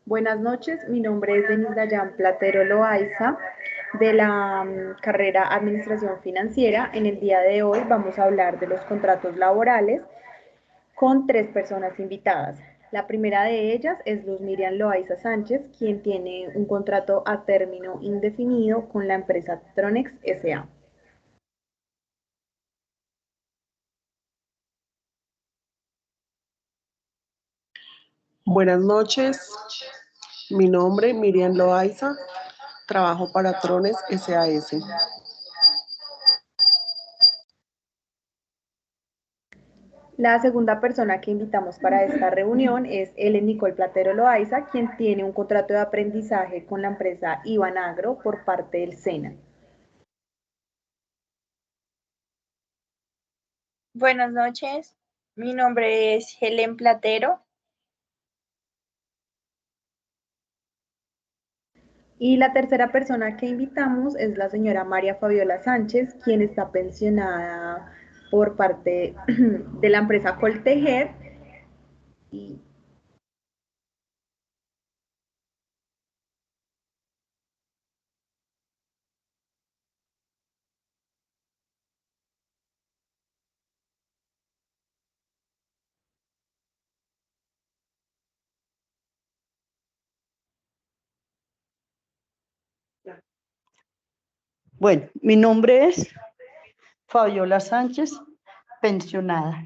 Buenas noches, mi nombre es Denise Dayan Platero Loaiza de la carrera Administración Financiera. En el día de hoy vamos a hablar de los contratos laborales con tres personas invitadas. La primera de ellas es Luz Miriam Loaiza Sánchez, quien tiene un contrato a término indefinido con la empresa Tronex S.A. Buenas noches, mi nombre es Miriam Loaiza, trabajo para Trones SAS. La segunda persona que invitamos para esta reunión es Ellen Nicole Platero Loaiza, quien tiene un contrato de aprendizaje con la empresa Ibanagro por parte del SENA. Buenas noches, mi nombre es Helen Platero. Y la tercera persona que invitamos es la señora María Fabiola Sánchez, quien está pensionada por parte de la empresa Coltejer. Y Bueno, mi nombre es Fabiola Sánchez, pensionada.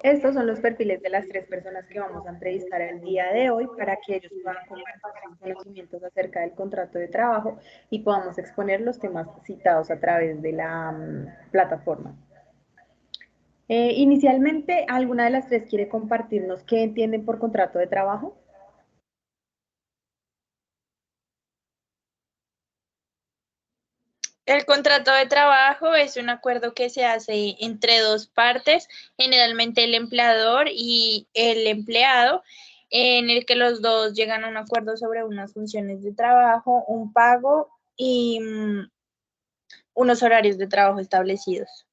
estos son los perfiles de las tres personas que vamos a entrevistar el día de hoy para que ellos puedan compartir sus conocimientos acerca del contrato de trabajo y podamos exponer los temas citados a través de la plataforma. Inicialmente, ¿alguna de las tres quiere compartirnos qué entienden por contrato de trabajo? El contrato de trabajo es un acuerdo que se hace entre dos partes, generalmente el empleador y el empleado, en el que los dos llegan a un acuerdo sobre unas funciones de trabajo, un pago y unos horarios de trabajo establecidos.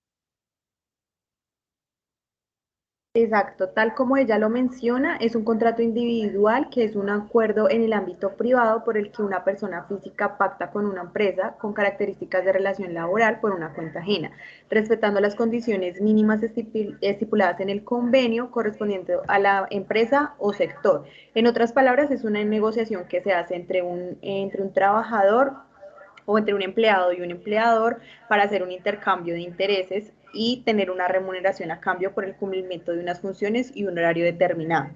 Exacto, tal como ella lo menciona, es un contrato individual que es un acuerdo en el ámbito privado por el que una persona física pacta con una empresa con características de relación laboral por una cuenta ajena, respetando las condiciones mínimas estipuladas en el convenio correspondiente a la empresa o sector. En otras palabras, es una negociación que se hace entre un trabajador o entre un empleado y un empleador para hacer un intercambio de intereses y tener una remuneración a cambio por el cumplimiento de unas funciones y un horario determinado.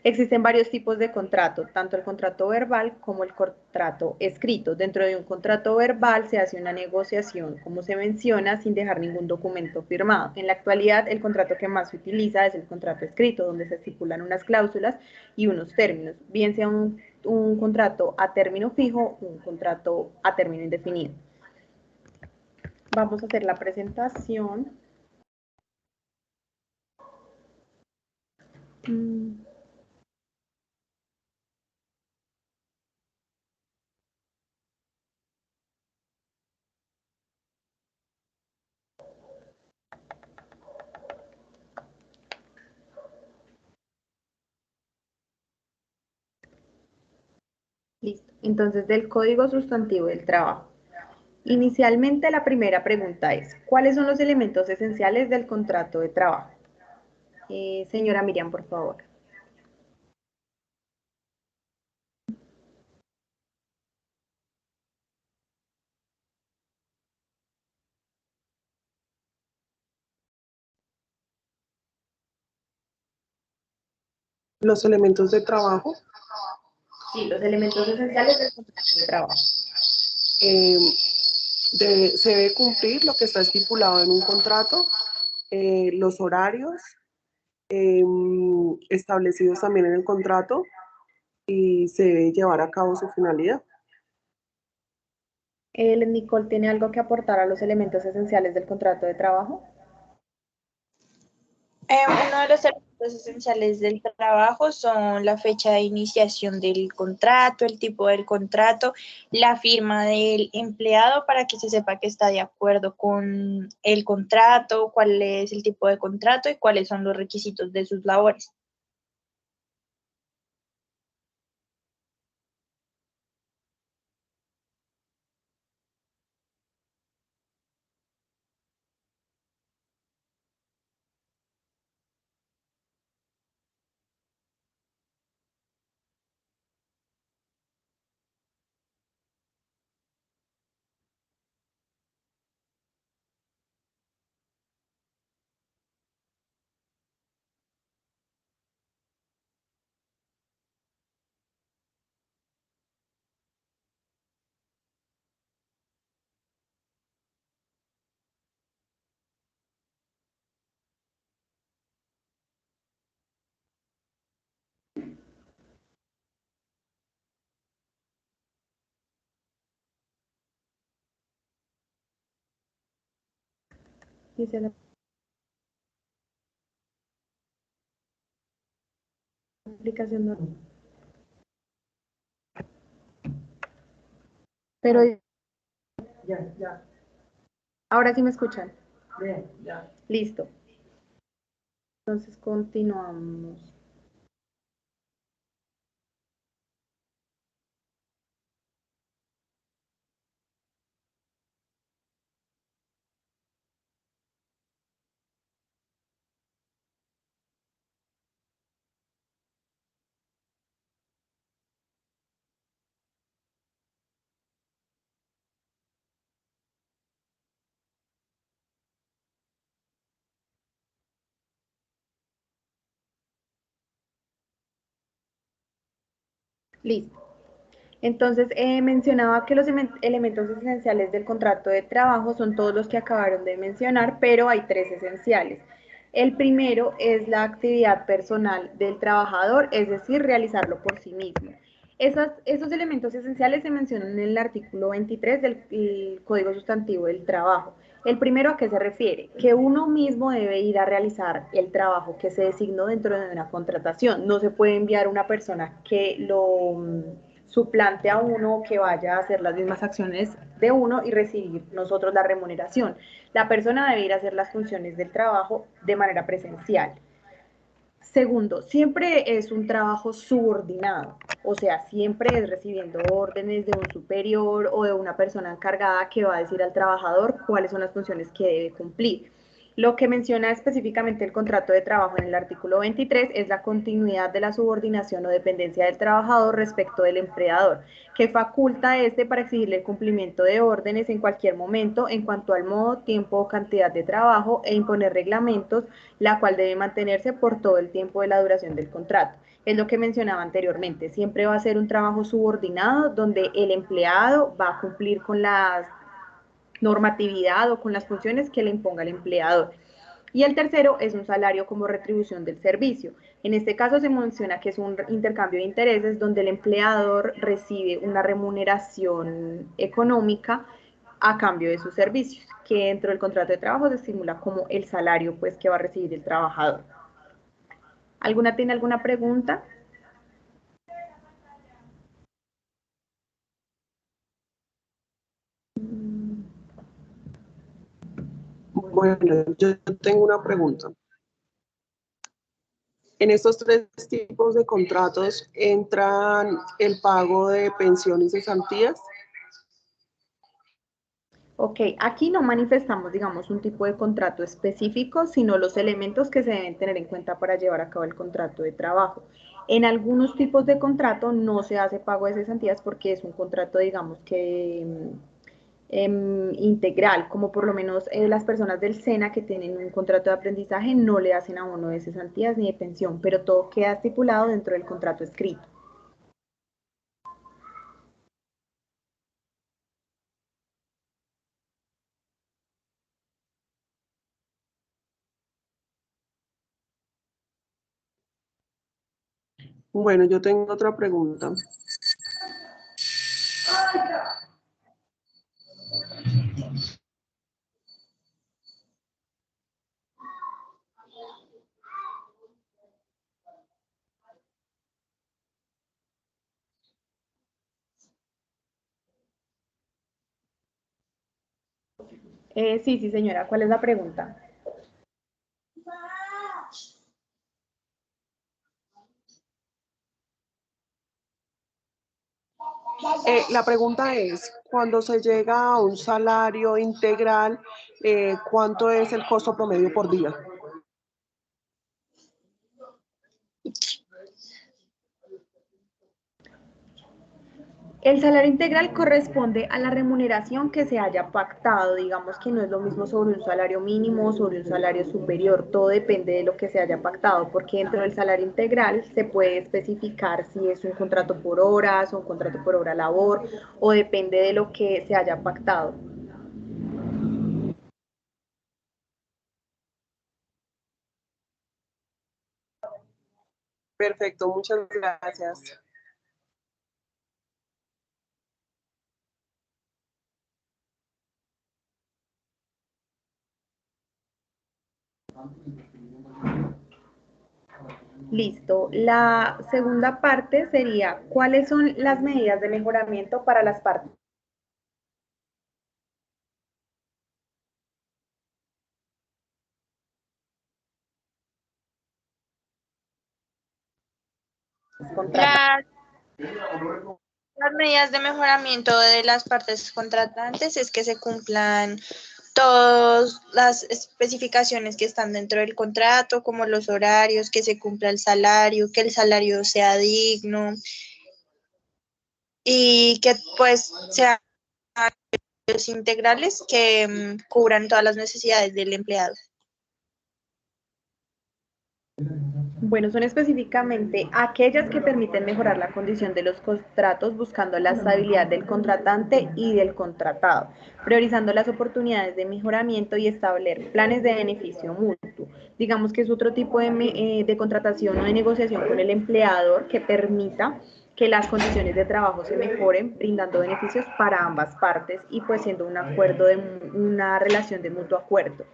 Existen varios tipos de contrato, tanto el contrato verbal como el contrato escrito. Dentro de un contrato verbal se hace una negociación, como se menciona, sin dejar ningún documento firmado. En la actualidad, el contrato que más se utiliza es el contrato escrito, donde se estipulan unas cláusulas y unos términos, bien sea un contrato a término fijo o un contrato a término indefinido. Vamos a hacer la presentación. Listo. Entonces, del código sustantivo del trabajo. Inicialmente, la primera pregunta es, ¿cuáles son los elementos esenciales del contrato de trabajo? Señora Miriam, por favor. Los elementos de trabajo. Sí, los elementos esenciales del contrato de trabajo. Se debe cumplir lo que está estipulado en un contrato, los horarios establecidos también en el contrato y se debe llevar a cabo su finalidad. Nicole, ¿tiene algo que aportar a los elementos esenciales del contrato de trabajo? Uno de los elementos esenciales del trabajo son la fecha de iniciación del contrato, el tipo del contrato, la firma del empleado para que se sepa que está de acuerdo con el contrato, cuál es el tipo de contrato y cuáles son los requisitos de sus labores. Dice la aplicación no. Pero Ya. ahora sí me escuchan. Bien, ya. Listo. Entonces continuamos. Listo. Entonces, mencionaba que los elementos esenciales del contrato de trabajo son todos los que acabaron de mencionar, pero hay tres esenciales. El primero es la actividad personal del trabajador, es decir, realizarlo por sí mismo. Esos elementos esenciales se mencionan en el artículo 23 del Código Sustantivo del Trabajo. El primero, ¿a qué se refiere? Que uno mismo debe ir a realizar el trabajo que se designó dentro de una contratación. No se puede enviar una persona que lo suplante a uno, que vaya a hacer las mismas acciones de uno y recibir nosotros la remuneración. La persona debe ir a hacer las funciones del trabajo de manera presencial. Segundo, siempre es un trabajo subordinado, o sea, siempre es recibiendo órdenes de un superior o de una persona encargada que va a decir al trabajador cuáles son las funciones que debe cumplir. Lo que menciona específicamente el contrato de trabajo en el artículo 23 es la continuidad de la subordinación o dependencia del trabajador respecto del empleador, que faculta a este para exigirle el cumplimiento de órdenes en cualquier momento en cuanto al modo, tiempo o cantidad de trabajo e imponer reglamentos, la cual debe mantenerse por todo el tiempo de la duración del contrato. Es lo que mencionaba anteriormente, siempre va a ser un trabajo subordinado donde el empleado va a cumplir con la normatividad o con las funciones que le imponga el empleador. Y el tercero es un salario como retribución del servicio. En este caso se menciona que es un intercambio de intereses donde el empleador recibe una remuneración económica a cambio de sus servicios, que dentro del contrato de trabajo se estimula como el salario pues que va a recibir el trabajador. ¿Alguna tiene alguna pregunta? Bueno, yo tengo una pregunta. En estos tres tipos de contratos entran el pago de pensiones y cesantías. Ok, aquí no manifestamos, digamos, un tipo de contrato específico, sino los elementos que se deben tener en cuenta para llevar a cabo el contrato de trabajo. En algunos tipos de contrato no se hace pago de cesantías porque es un contrato, digamos, que integral, como por lo menos las personas del SENA que tienen un contrato de aprendizaje no le hacen abono de cesantías ni de pensión, pero todo queda estipulado dentro del contrato escrito. Bueno, yo tengo otra pregunta. Sí, sí, señora, ¿cuál es la pregunta? La pregunta es, cuando se llega a un salario integral, ¿cuánto es el costo promedio por día? El salario integral corresponde a la remuneración que se haya pactado, digamos que no es lo mismo sobre un salario mínimo o sobre un salario superior, todo depende de lo que se haya pactado, porque dentro del salario integral se puede especificar si es un contrato por horas o un contrato por hora labor, o depende de lo que se haya pactado. Perfecto, muchas gracias. Listo. La segunda parte sería, ¿cuáles son las medidas de mejoramiento para las partes contratantes? Las, las medidas de mejoramiento de las partes contratantes es que se cumplan todas las especificaciones que están dentro del contrato, como los horarios, que se cumpla que el salario sea digno y que pues sean integrales que cubran todas las necesidades del empleado. Bueno, son específicamente aquellas que permiten mejorar la condición de los contratos buscando la estabilidad del contratante y del contratado, priorizando las oportunidades de mejoramiento y establecer planes de beneficio mutuo. Digamos que es otro tipo de contratación o de negociación con el empleador que permita que las condiciones de trabajo se mejoren, brindando beneficios para ambas partes y pues siendo un acuerdo de una relación de mutuo acuerdo.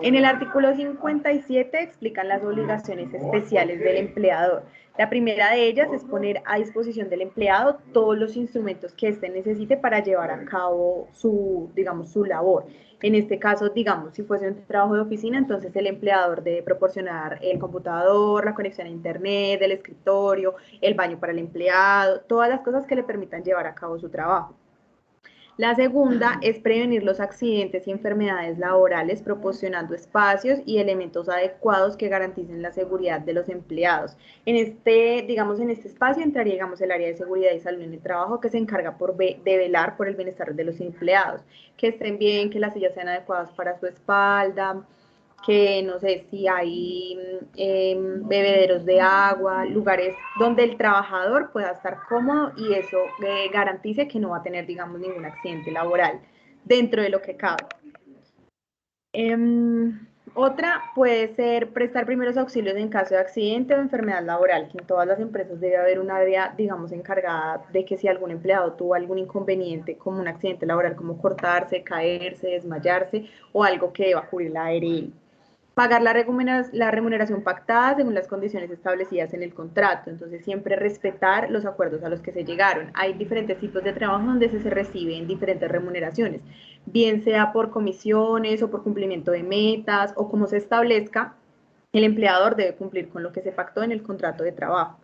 En el artículo 57 explican las obligaciones especiales del empleador. La primera de ellas es poner a disposición del empleado todos los instrumentos que éste necesite para llevar a cabo su, digamos, su labor. En este caso, digamos, si fuese un trabajo de oficina, entonces el empleador debe proporcionar el computador, la conexión a internet, el escritorio, el baño para el empleado, todas las cosas que le permitan llevar a cabo su trabajo. La segunda es prevenir los accidentes y enfermedades laborales proporcionando espacios y elementos adecuados que garanticen la seguridad de los empleados. Digamos, en este espacio entraría, digamos, el área de seguridad y salud en el trabajo que se encarga de velar por el bienestar de los empleados, que estén bien, que las sillas sean adecuadas para su espalda, que no sé si hay bebederos de agua, lugares donde el trabajador pueda estar cómodo y eso garantice que no va a tener, digamos, ningún accidente laboral dentro de lo que cabe. Otra puede ser prestar primeros auxilios en caso de accidente o enfermedad laboral, que en todas las empresas debe haber un área, digamos, encargada de que si algún empleado tuvo algún inconveniente, como un accidente laboral, como cortarse, caerse, desmayarse o algo que deba cubrir la ARL. Pagar la remuneración pactada según las condiciones establecidas en el contrato. Entonces, siempre respetar los acuerdos a los que se llegaron. Hay diferentes tipos de trabajo donde se reciben diferentes remuneraciones, bien sea por comisiones o por cumplimiento de metas o como se establezca, el empleador debe cumplir con lo que se pactó en el contrato de trabajo.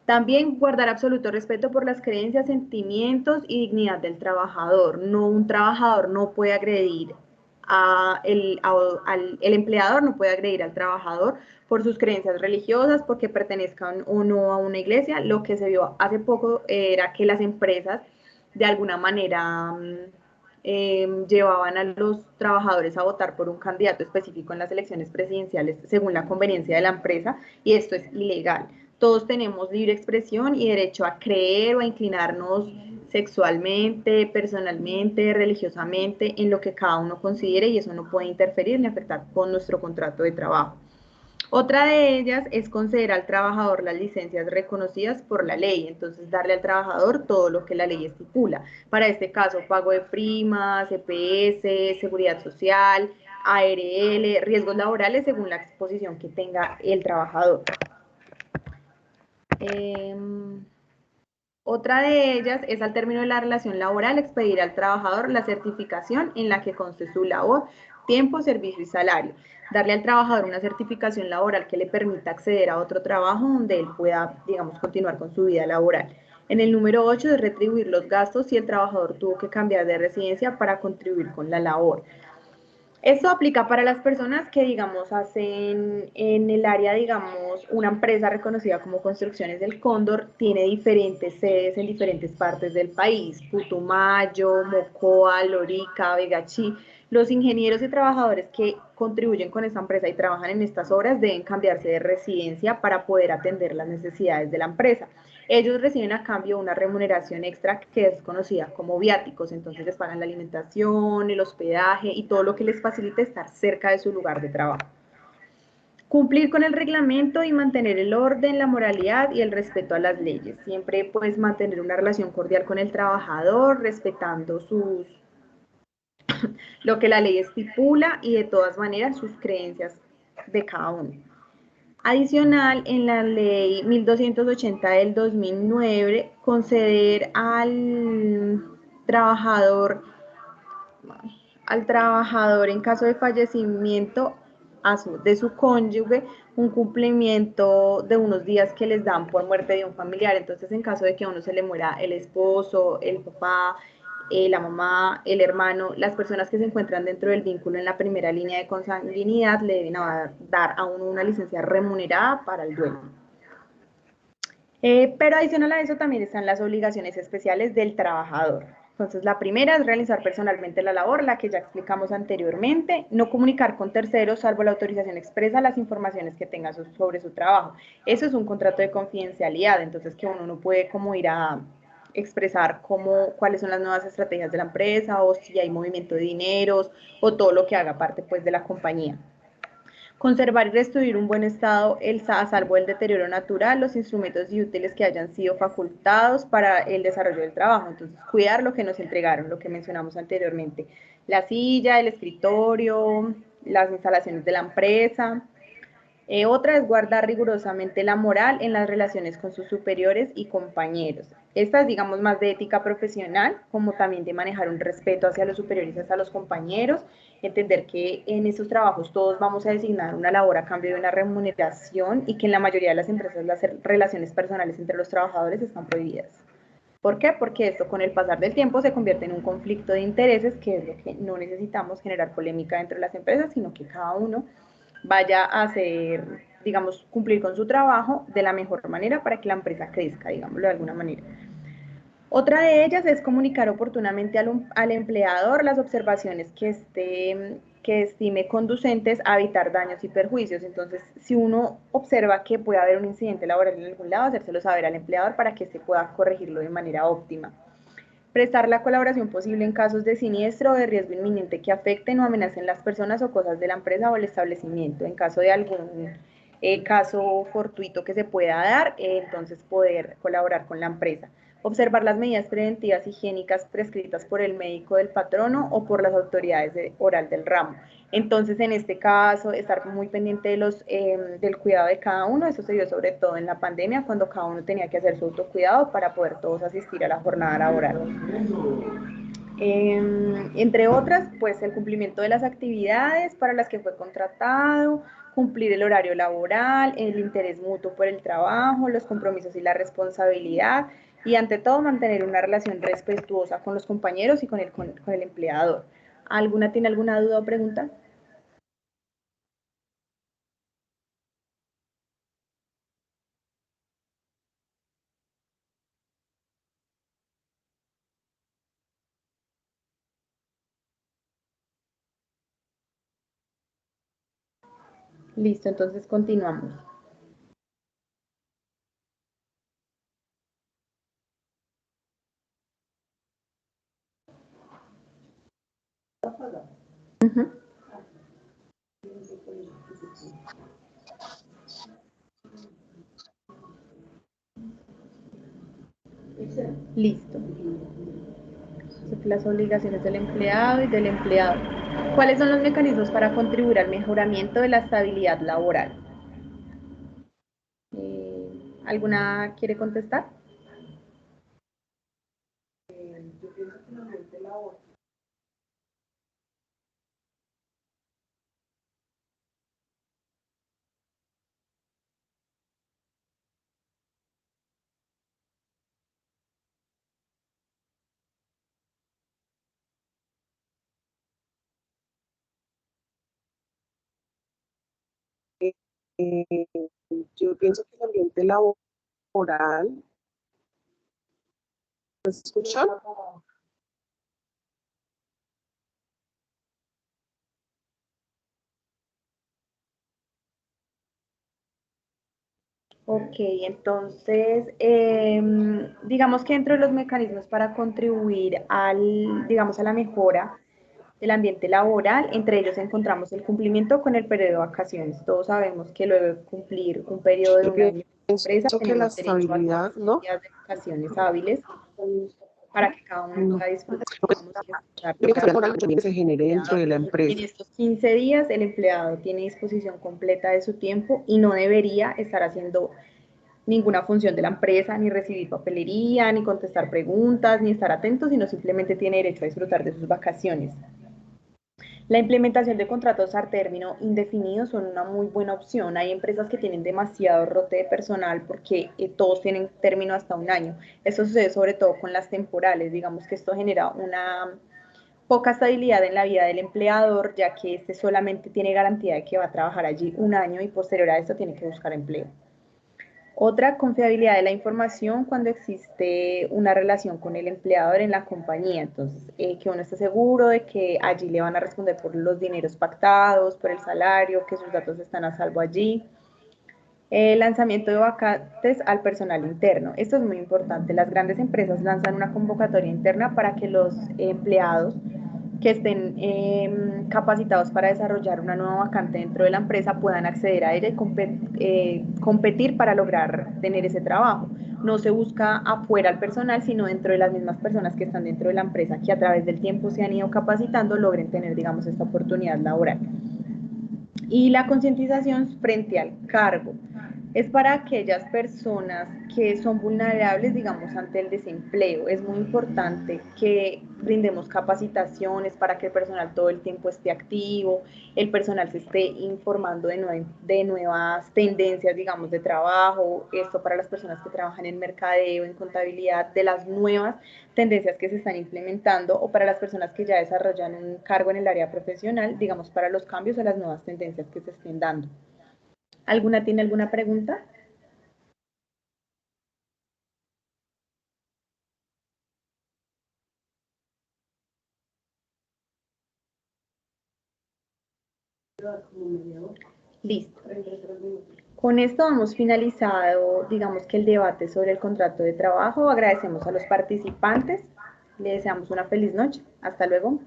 También guardar absoluto respeto por las creencias, sentimientos y dignidad del trabajador. Un trabajador no puede agredir el empleador, no puede agredir al trabajador por sus creencias religiosas, porque pertenezcan o no a una iglesia. Lo que se vio hace poco era que las empresas de alguna manera llevaban a los trabajadores a votar por un candidato específico en las elecciones presidenciales según la conveniencia de la empresa, y esto es ilegal. Todos tenemos libre expresión y derecho a creer o a inclinarnos sexualmente, personalmente, religiosamente, en lo que cada uno considere, y eso no puede interferir ni afectar con nuestro contrato de trabajo. Otra de ellas es conceder al trabajador las licencias reconocidas por la ley, entonces darle al trabajador todo lo que la ley estipula. Para este caso, pago de primas, EPS, seguridad social, ARL, riesgos laborales según la exposición que tenga el trabajador. Otra de ellas es al término de la relación laboral expedir al trabajador la certificación en la que conste su labor, tiempo, servicio y salario. Darle al trabajador una certificación laboral que le permita acceder a otro trabajo donde él pueda, digamos, continuar con su vida laboral. En el número 8 es retribuir los gastos si el trabajador tuvo que cambiar de residencia para contribuir con la labor. Esto aplica para las personas que, digamos, hacen en el área, digamos, una empresa reconocida como Construcciones del Cóndor, tiene diferentes sedes en diferentes partes del país, Putumayo, Mocoa, Lorica, Vegachí. Los ingenieros y trabajadores que contribuyen con esta empresa y trabajan en estas obras deben cambiarse de residencia para poder atender las necesidades de la empresa. Ellos reciben a cambio una remuneración extra que es conocida como viáticos, entonces les pagan la alimentación, el hospedaje y todo lo que les facilite estar cerca de su lugar de trabajo. Cumplir con el reglamento y mantener el orden, la moralidad y el respeto a las leyes. Siempre pues mantener una relación cordial con el trabajador, respetando lo que la ley estipula y de todas maneras sus creencias de cada uno. Adicional, en la ley 1280 del 2009, conceder al trabajador en caso de fallecimiento de su cónyuge un cumplimiento de unos días que les dan por muerte de un familiar. Entonces, en caso de que a uno se le muera el esposo, el papá, la mamá, el hermano, las personas que se encuentran dentro del vínculo en la primera línea de consanguinidad le deben dar a uno una licencia remunerada para el duelo. Pero adicional a eso también están las obligaciones especiales del trabajador. Entonces, la primera es realizar personalmente la labor, la que ya explicamos anteriormente, no comunicar con terceros, salvo la autorización expresa, las informaciones que tenga sobre su trabajo. Eso es un contrato de confidencialidad, entonces que uno no puede como ir a expresar cuáles son las nuevas estrategias de la empresa o si hay movimiento de dineros o todo lo que haga parte pues de la compañía. Conservar y restituir un buen estado, a salvo del deterioro natural, los instrumentos y útiles que hayan sido facultados para el desarrollo del trabajo. Entonces, cuidar lo que nos entregaron, lo que mencionamos anteriormente. La silla, el escritorio, las instalaciones de la empresa. Otra es guardar rigurosamente la moral en las relaciones con sus superiores y compañeros. Esta es, digamos, más de ética profesional, como también de manejar un respeto hacia los superiores y hacia los compañeros, entender que en esos trabajos todos vamos a designar una labor a cambio de una remuneración y que en la mayoría de las empresas las relaciones personales entre los trabajadores están prohibidas. ¿Por qué? Porque esto con el pasar del tiempo se convierte en un conflicto de intereses, que es lo que no necesitamos generar polémica dentro de las empresas, sino que cada uno vaya a hacer, digamos, cumplir con su trabajo de la mejor manera para que la empresa crezca, digámoslo de alguna manera. Otra de ellas es comunicar oportunamente al empleador las observaciones que estime conducentes a evitar daños y perjuicios. Entonces, si uno observa que puede haber un incidente laboral en algún lado, hacérselo saber al empleador para que se pueda corregirlo de manera óptima. Prestar la colaboración posible en casos de siniestro o de riesgo inminente que afecten o amenacen las personas o cosas de la empresa o el establecimiento. En caso de algún caso fortuito que se pueda dar, entonces poder colaborar con la empresa. Observar las medidas preventivas higiénicas prescritas por el médico del patrono o por las autoridades oral del ramo. Entonces, en este caso, estar muy pendiente del cuidado de cada uno. Eso se dio sobre todo en la pandemia, cuando cada uno tenía que hacer su autocuidado para poder todos asistir a la jornada laboral. Entre otras, pues el cumplimiento de las actividades para las que fue contratado, cumplir el horario laboral, el interés mutuo por el trabajo, los compromisos y la responsabilidad, y ante todo mantener una relación respetuosa con los compañeros y con el empleador. ¿Tiene alguna duda o pregunta? Listo, entonces continuamos. Listo. Las obligaciones del empleado y del empleador. ¿Cuáles son los mecanismos para contribuir al mejoramiento de la estabilidad laboral? ¿Alguna quiere contestar? Yo pienso que el ambiente laboral, ¿me escuchan? Ok, entonces, digamos que dentro de los mecanismos para contribuir digamos, a la mejora del ambiente laboral, entre ellos encontramos el cumplimiento con el periodo de vacaciones. Todos sabemos que luego de cumplir un periodo de Yo un año en la empresa, pienso que la tenemos derecho a estabilidad, ¿no? días de vacaciones hábiles. para que cada uno pueda disfrutar, digamos, y estar Lo que para también se genere dentro de la en empresa. estos 15 días el empleado tiene disposición completa de su tiempo y no debería estar haciendo ninguna función de la empresa, ni recibir papelería, ni contestar preguntas, ni estar atento, sino simplemente tiene derecho a disfrutar de sus vacaciones. La implementación de contratos a término indefinido son una muy buena opción. Hay empresas que tienen demasiado rote de personal porque todos tienen término hasta un año. Eso sucede sobre todo con las temporales. Digamos que esto genera una poca estabilidad en la vida del empleador, ya que este solamente tiene garantía de que va a trabajar allí un año y posterior a esto tiene que buscar empleo. Otra, confiabilidad de la información cuando existe una relación con el empleador en la compañía. Entonces, que uno esté seguro de que allí le van a responder por los dineros pactados, por el salario, que sus datos están a salvo allí. Lanzamiento de vacantes al personal interno. Esto es muy importante. Las grandes empresas lanzan una convocatoria interna para que los empleados que estén capacitados para desarrollar una nueva vacante dentro de la empresa puedan acceder a ella y competir para lograr tener ese trabajo. No se busca afuera al personal, sino dentro de las mismas personas que están dentro de la empresa, que a través del tiempo se han ido capacitando, logren tener, digamos, esta oportunidad laboral. Y la concientización frente al cargo es para aquellas personas que son vulnerables, digamos, ante el desempleo. Es muy importante que brindemos capacitaciones para que el personal todo el tiempo esté activo, el personal se esté informando de nuevas tendencias, digamos, de trabajo, esto para las personas que trabajan en mercadeo, en contabilidad, de las nuevas tendencias que se están implementando o para las personas que ya desarrollan un cargo en el área profesional, digamos, para los cambios o las nuevas tendencias que se estén dando. ¿Alguna tiene alguna pregunta? Listo. Con esto hemos finalizado, digamos que el debate sobre el contrato de trabajo. Agradecemos a los participantes. Les deseamos una feliz noche. Hasta luego.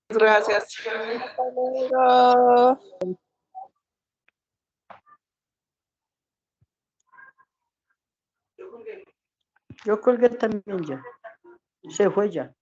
Gracias. Hasta luego. Yo colgué también ya. Se fue ya.